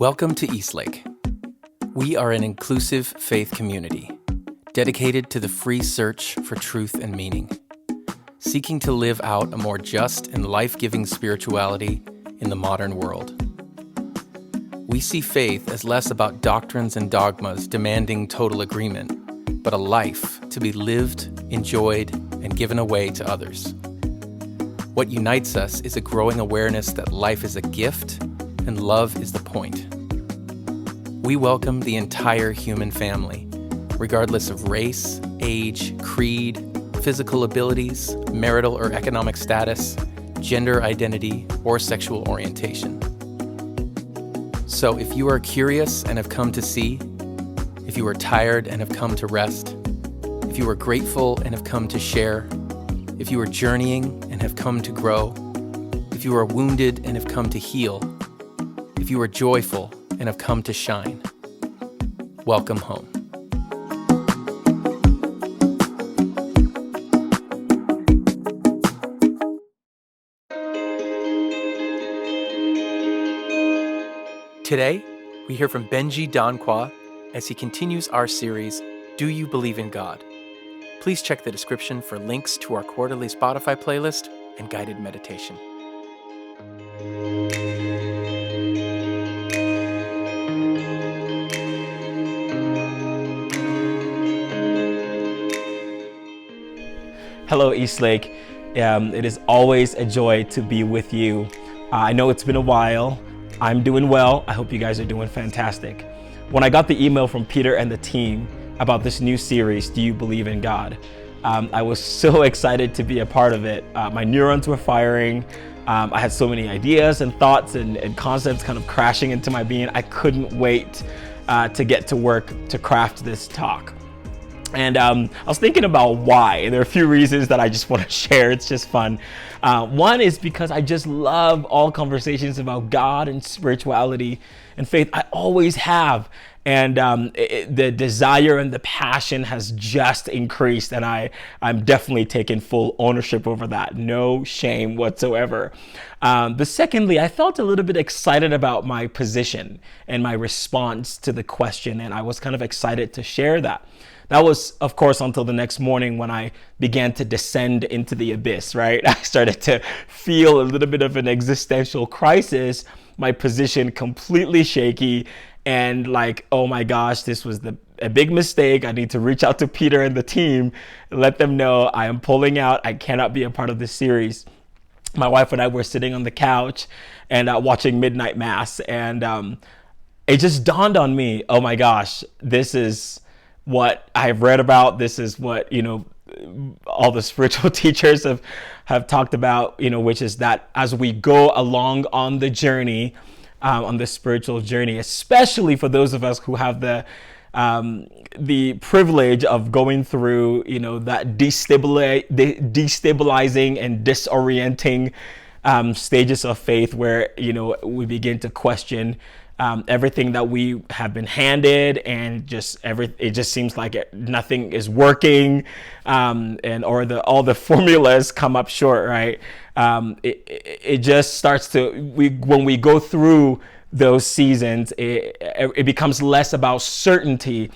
Welcome to Eastlake. We are an inclusive faith community dedicated to the free search for truth and meaning, seeking to live out a more just and life-giving spirituality in the modern world. We see faith as less about doctrines and dogmas demanding total agreement, but a life to be lived, enjoyed, and given away to others. What unites us is a growing awareness that life is a gift and love is the point. We welcome the entire human family, regardless of race, age, creed, physical abilities, marital or economic status, gender identity, or sexual orientation. So if you are curious and have come to see, if you are tired and have come to rest, if you are grateful and have come to share, if you are journeying and have come to grow, if you are wounded and have come to heal, if you are joyful and have come to shine, welcome home. Today, we hear from Benjie Danquah as he continues our series, Do You Believe in God? Please check the description for links to our quarterly Spotify playlist and guided meditation. Hello, Eastlake. It is always a joy to be with you. I know it's been a while. I'm doing well. I hope you guys are doing fantastic. When I got the email from Peter and the team about this new series, Do You Believe in God? I was so excited to be a part of it. My neurons were firing. I had so many ideas and thoughts and concepts kind of crashing into my being. I couldn't wait to get to work to craft this talk. And I was thinking about why, and there are a few reasons that I just want to share. It's just fun. One is because I just love all conversations about God and spirituality and faith. I always have. And the desire and the passion has just increased, and I'm definitely taking full ownership over that. No shame whatsoever. But secondly, I felt a little bit excited about my position and my response to the question, and I was kind of excited to share that. That was, of course, until the next morning when I began to descend into the abyss, right? I started to feel a little bit of an existential crisis, my position completely shaky, and like, oh my gosh, this was a big mistake. I need to reach out to Peter and the team and let them know I am pulling out. I cannot be a part of this series. My wife and I were sitting on the couch and watching Midnight Mass, and it just dawned on me, oh my gosh, this is what I've read about. This is what, all the spiritual teachers have talked about, which is that as we go along on the journey, on the spiritual journey, especially for those of us who have the privilege of going through, that destabilizing and disorienting stages of faith where, we begin to question everything that we have been handed, and it just seems like nothing is working, or all the formulas come up short, right? It just starts to, when we go through those seasons, it becomes less about certainty,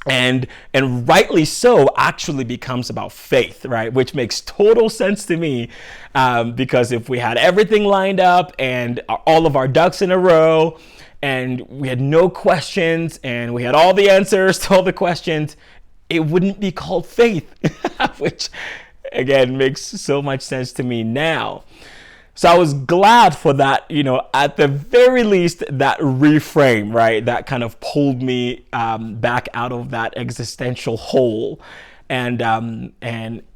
and rightly so, actually becomes about faith, right? Which makes total sense to me, because if we had everything lined up and all of our ducks in a row, and we had no questions, and we had all the answers to all the questions, it wouldn't be called faith, which again makes so much sense to me now. So I was glad for that, at the very least, that reframe, right? That kind of pulled me back out of that existential hole. And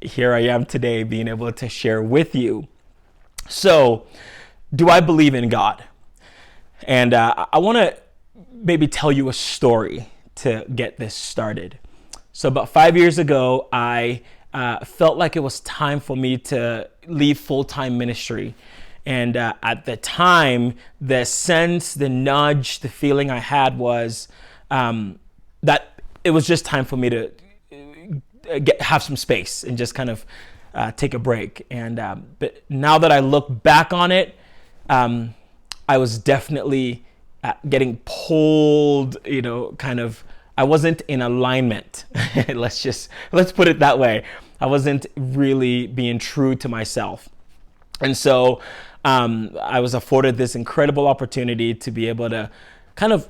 here I am today being able to share with you. So, do I believe in God? And I want to maybe tell you a story to get this started. So about 5 years ago, I felt like it was time for me to leave full-time ministry. And at the time, the sense, the nudge, the feeling I had was that it was just time for me to have some space and just kind of take a break. And but now that I look back on it, I was definitely getting pulled, I wasn't in alignment. Let's put it that way. I wasn't really being true to myself. And so I was afforded this incredible opportunity to be able to kind of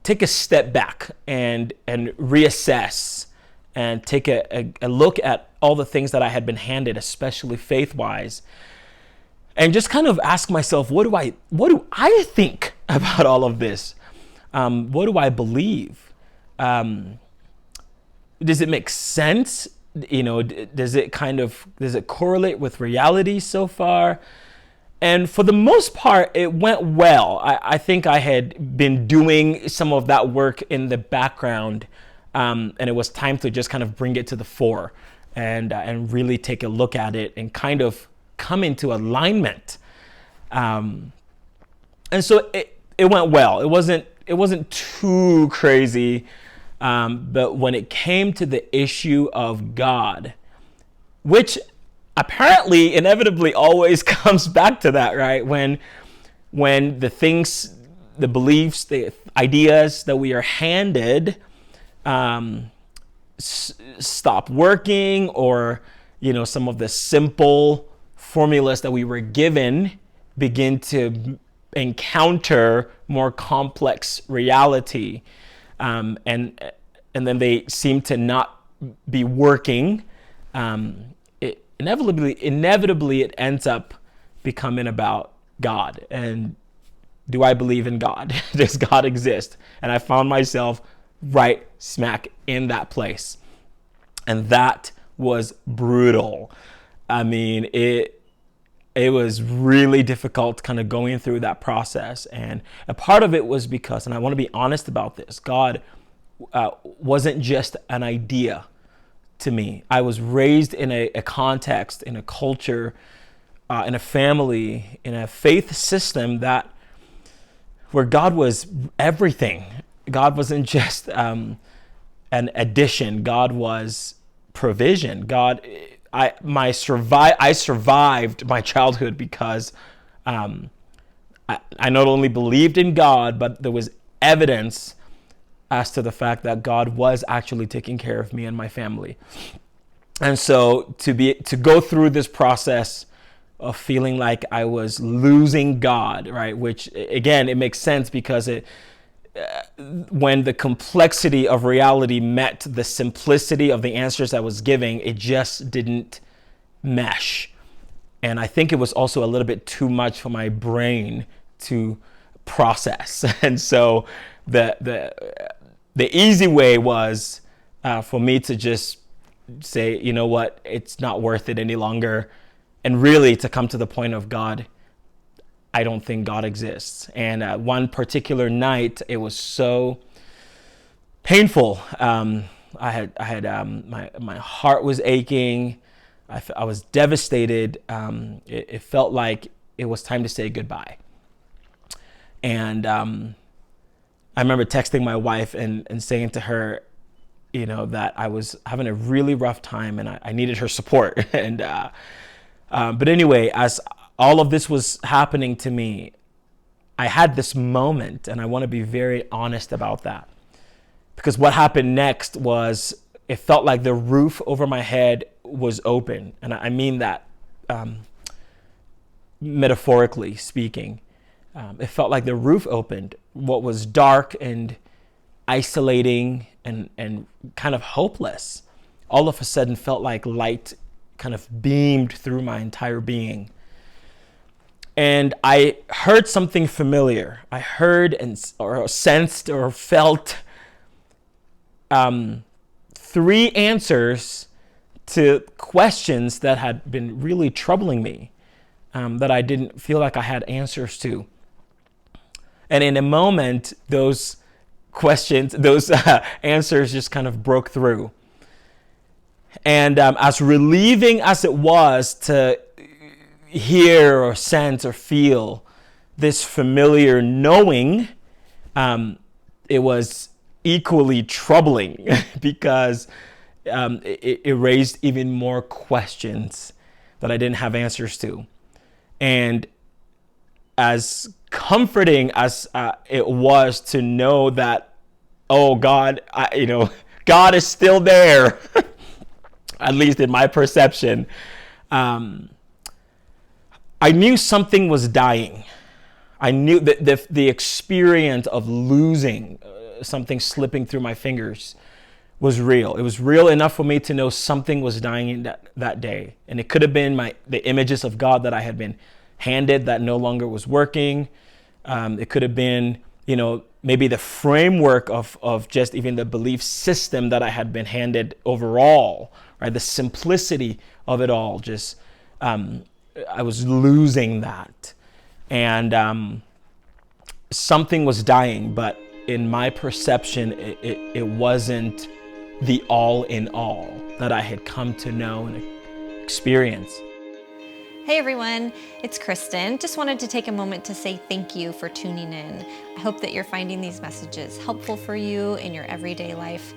take a step back and reassess and take a look at all the things that I had been handed, especially faith-wise, and just kind of ask myself, what do I think about all of this? What do I believe? Does it make sense? Does it correlate with reality so far? And for the most part, it went well. I think I had been doing some of that work in the background, and it was time to just kind of bring it to the fore and really take a look at it and kind of come into alignment. And so it went well. It wasn't too crazy. But when it came to the issue of God, which apparently inevitably always comes back to that, right? When the things, the beliefs, the ideas that we are handed stop working, or some of the simple formulas that we were given begin to encounter more complex reality, and then they seem to not be working. It inevitably it ends up becoming about God. And do I believe in God? Does God exist? And I found myself right smack in that place, and that was brutal. I mean, it was really difficult kind of going through that process. And a part of it was because, and I want to be honest about this, God wasn't just an idea to me. I was raised in a context, in a culture, in a family, in a faith system where God was everything. God wasn't just an addition. God was provision. I survived my childhood because I not only believed in God, but there was evidence as to the fact that God was actually taking care of me and my family. And so to go through this process of feeling like I was losing God, right? Which again, it makes sense because when the complexity of reality met the simplicity of the answers I was giving, it just didn't mesh. And I think it was also a little bit too much for my brain to process. And so the easy way was for me to just say, you know what, it's not worth it any longer. And really to come to the point of, God, I don't think God exists. And one particular night, it was so painful. I had my heart was aching. I was devastated. It felt like it was time to say goodbye. And I remember texting my wife and saying to her, that I was having a really rough time and I needed her support. And but anyway, as all of this was happening to me, I had this moment, and I want to be very honest about that. Because what happened next was, it felt like the roof over my head was open. And I mean that metaphorically speaking. It felt like the roof opened. What was dark and isolating and kind of hopeless, all of a sudden felt like light kind of beamed through my entire being. And I heard something familiar. I heard or sensed or felt three answers to questions that had been really troubling me, that I didn't feel like I had answers to. And in a moment, those questions, those answers just kind of broke through. And as relieving as it was to hear or sense or feel this familiar knowing, it was equally troubling because it raised even more questions that I didn't have answers to. And as comforting as it was to know that, oh God, God is still there, at least in my perception. I knew something was dying. I knew that the experience of losing something slipping through my fingers was real. It was real enough for me to know something was dying in that day. And it could have been the images of God that I had been handed that no longer was working. It could have been, maybe the framework of just even the belief system that I had been handed overall, right? The simplicity of it all. Just, I was losing that. And something was dying, but in my perception, it wasn't the all in all that I had come to know and experience. Hey everyone, it's Kristen. Just wanted to take a moment to say thank you for tuning in. I hope that you're finding these messages helpful for you in your everyday life.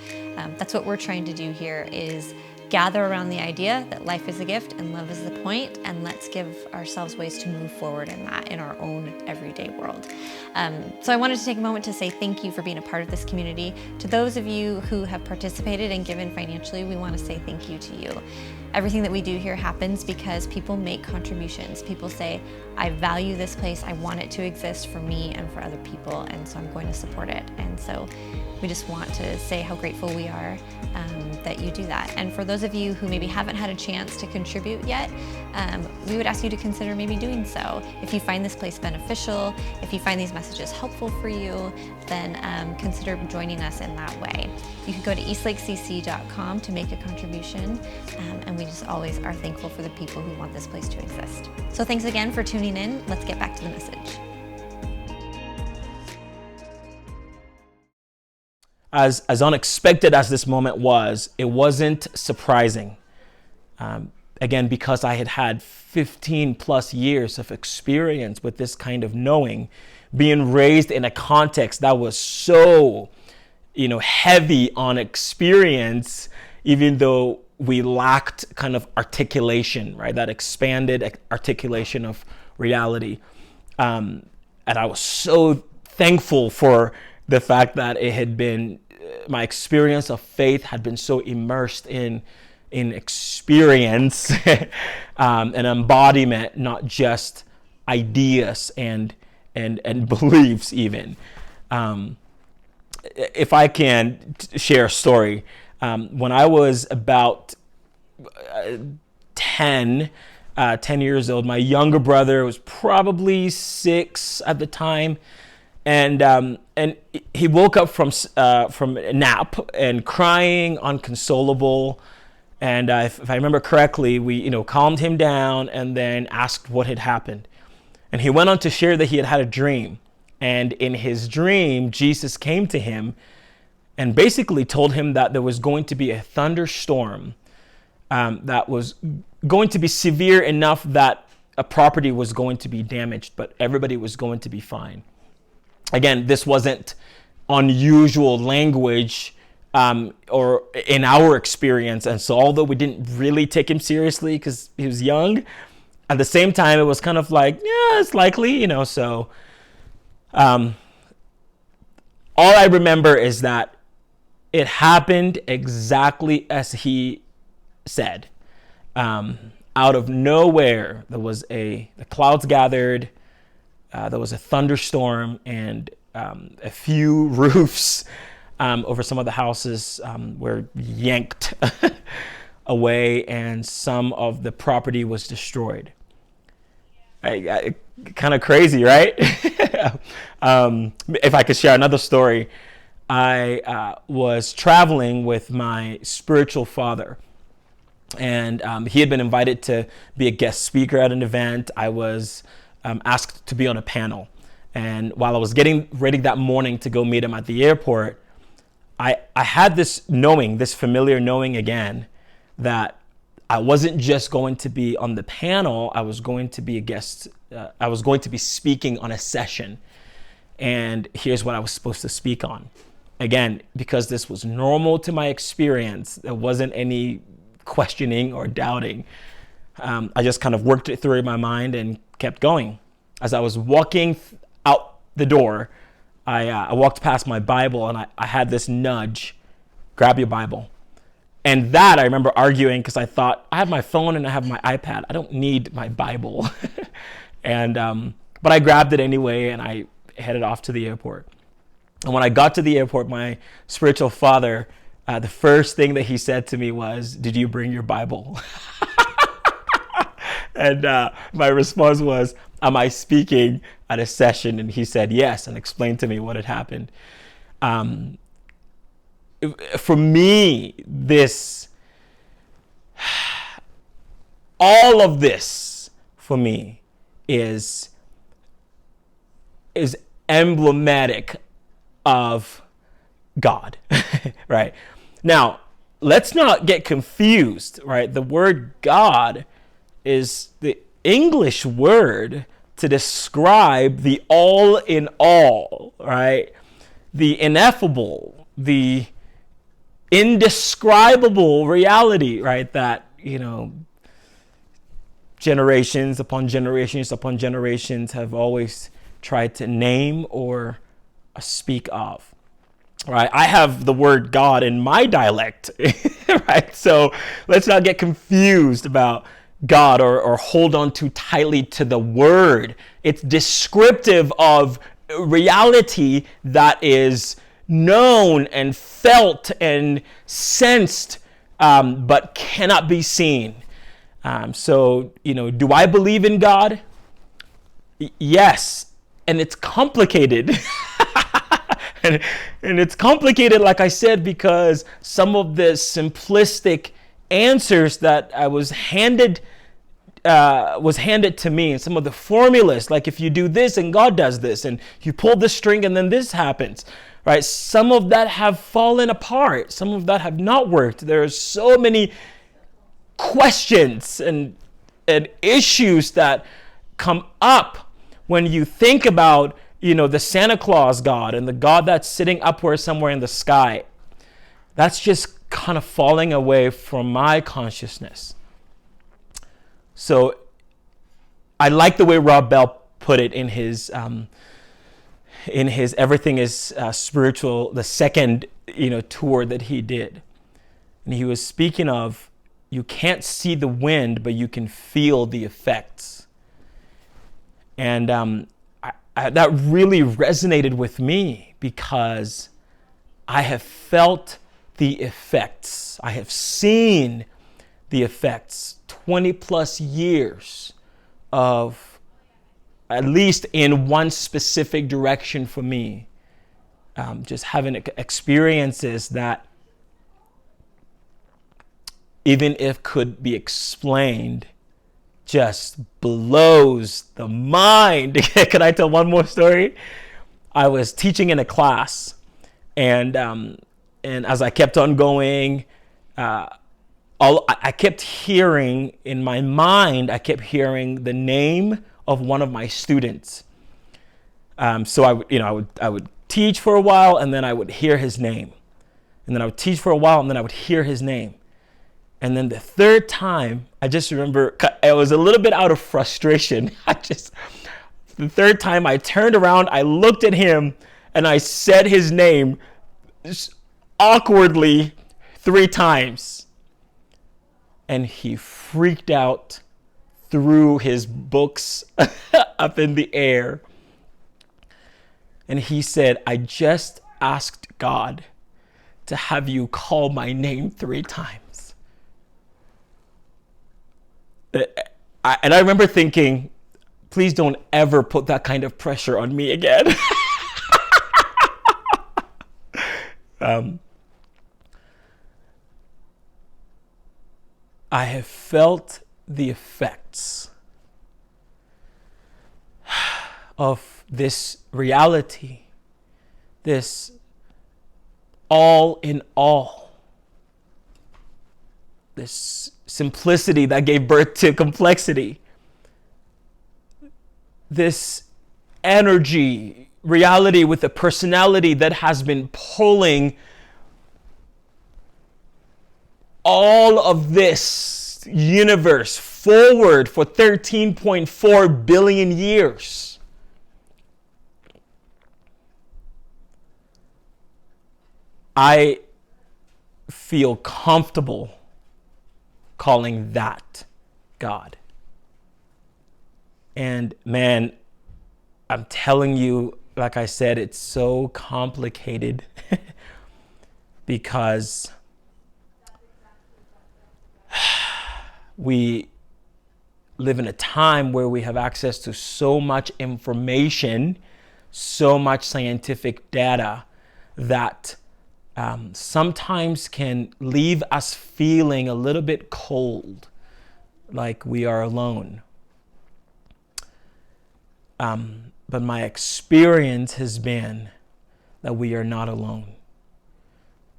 That's what we're trying to do here, is gather around the idea that life is a gift and love is the point, and let's give ourselves ways to move forward in that in our own everyday world. So I wanted to take a moment to say thank you for being a part of this community. To those of you who have participated and given financially, we want to say thank you to you. Everything that we do here happens because people make contributions. People say, I value this place, I want it to exist for me and for other people, and so I'm going to support it. And so we just want to say how grateful we are that you do that. And for those of you who maybe haven't had a chance to contribute yet, we would ask you to consider maybe doing so. If you find this place beneficial, if you find these messages helpful for you, then consider joining us in that way. You can go to eastlakecc.com to make a contribution, and we just always are thankful for the people who want this place to exist. So thanks again for tuning in. Let's get back to the message. As unexpected as this moment was, it wasn't surprising. Again, because I had had 15 plus years of experience with this kind of knowing, being raised in a context that was so, heavy on experience, even though we lacked kind of articulation, right? That expanded articulation of reality. And I was so thankful for the fact that it had been, my experience of faith had been so immersed in experience and embodiment, not just ideas and beliefs even. If I can share a story, when I was about 10 years old, my younger brother was probably 6 at the time. And he woke up from a nap and crying, unconsolable. And if I remember correctly, we calmed him down and then asked what had happened. And he went on to share that he had had a dream. And in his dream, Jesus came to him and basically told him that there was going to be a thunderstorm that was going to be severe enough that a property was going to be damaged, but everybody was going to be fine. Again, this wasn't unusual language or in our experience. And so although we didn't really take him seriously because he was young, at the same time, it was kind of like, yeah, it's likely, so all I remember is that it happened exactly as he said. Out of nowhere, the clouds gathered. There was a thunderstorm, and a few roofs over some of the houses were yanked away, and some of the property was destroyed. Kind of crazy, right? If I could share another story, I was traveling with my spiritual father, and he had been invited to be a guest speaker at an event. I was asked to be on a panel. And while I was getting ready that morning to go meet him at the airport, I had this knowing, this familiar knowing again, that I wasn't just going to be on the panel, I was going to be a guest, I was going to be speaking on a session. And here's what I was supposed to speak on. Again, because this was normal to my experience, there wasn't any questioning or doubting. I just kind of worked it through in my mind and kept going. As I was walking out the door, I walked past my Bible, and I had this nudge, grab your Bible. And that I remember arguing, because I thought, I have my phone and I have my iPad. I don't need my Bible. But I grabbed it anyway, and I headed off to the airport. And when I got to the airport, my spiritual father, the first thing that he said to me was, "Did you bring your Bible?" And my response was, "Am I speaking at a session?" And he said yes, and explained to me what had happened. For me, all of this for me is emblematic of God, right? Now, let's not get confused, right? The word God is the English word to describe the all in all, right? The ineffable, the indescribable reality, right? That, generations upon generations upon generations have always tried to name or speak of, right? I have the word God in my dialect, right? So let's not get confused about God or hold on too tightly to the word. It's descriptive of reality that is known and felt and sensed, but cannot be seen. So, do I believe in God? Yes. And it's complicated. and it's complicated, like I said, because some of the simplistic answers that I was handed to me, and some of the formulas, like if you do this and God does this, and you pull this string and then this happens, right? Some of that have fallen apart. Some of that have not worked. There are so many questions and issues that come up when you think about, the Santa Claus God and the God that's sitting upward somewhere in the sky. That's just kind of falling away from my consciousness. So I like the way Rob Bell put it in his Everything is Spiritual, the second, tour that he did. And he was speaking of, you can't see the wind, but you can feel the effects. And that really resonated with me, because I have felt the effects. I have seen the effects 20 plus years of, at least in one specific direction for me, just having experiences that, even if could be explained, just blows the mind. Can I tell one more story? I was teaching in a class, and as I kept on going, I kept hearing in my mind, the name of one of my students. So I would teach for a while, and then I would hear his name, and then I would teach for a while, and then I would hear his name. And then the third time, I just remember, it was a little bit out of frustration. The third time I turned around, I looked at him, and I said his name awkwardly 3 times. And he freaked out, threw his books up in the air. And he said, "I just asked God to have you call my name 3 times. And I remember thinking, please don't ever put that kind of pressure on me again. I have felt the effects of this reality, this all in all, this simplicity that gave birth to complexity, this energy, reality with a personality that has been pulling all of this universe forward for 13.4 billion years. I feel comfortable calling that God. And man, I'm telling you, like I said, it's so complicated because we live in a time where we have access to so much information, so much scientific data that sometimes can leave us feeling a little bit cold, like we are alone. But my experience has been that we are not alone.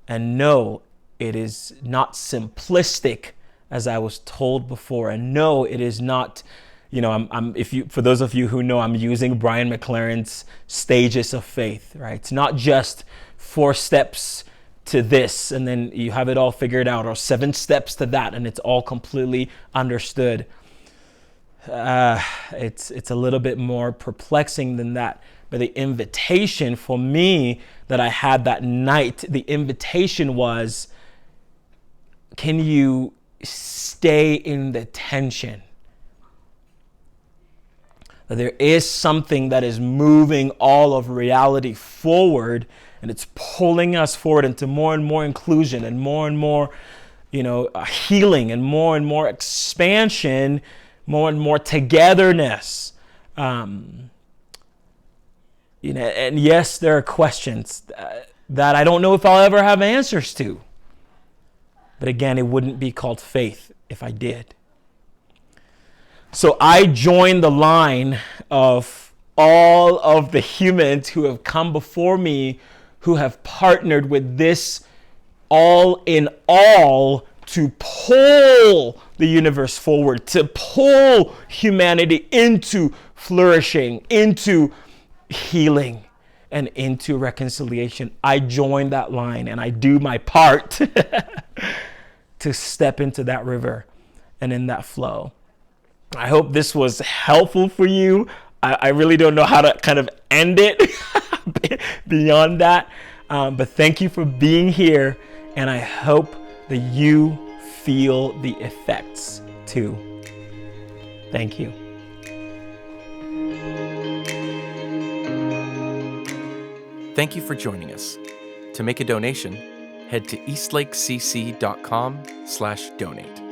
And no, it is not simplistic, as I was told before. And no, it is not, for those of you who know, I'm using Brian McLaren's stages of faith, right? It's not just 4 steps to this and then you have it all figured out, or 7 steps to that and it's all completely understood. It's a little bit more perplexing than that. But the invitation for me that I had that night, the invitation was, can you stay in the tension? That there is something that is moving all of reality forward, and it's pulling us forward into more and more inclusion and more, healing and more expansion, more and more togetherness. And yes, there are questions that I don't know if I'll ever have answers to. But again, it wouldn't be called faith if I did. So I joined the line of all of the humans who have come before me, who have partnered with this all in all to pull the universe forward, to pull humanity into flourishing, into healing, and into reconciliation. I join that line and I do my part to step into that river and in that flow. I hope this was helpful for you. I really don't know how to kind of end it beyond that. But thank you for being here. And I hope that you feel the effects too. Thank you. Thank you for joining us. To make a donation, head to eastlakecc.com/donate.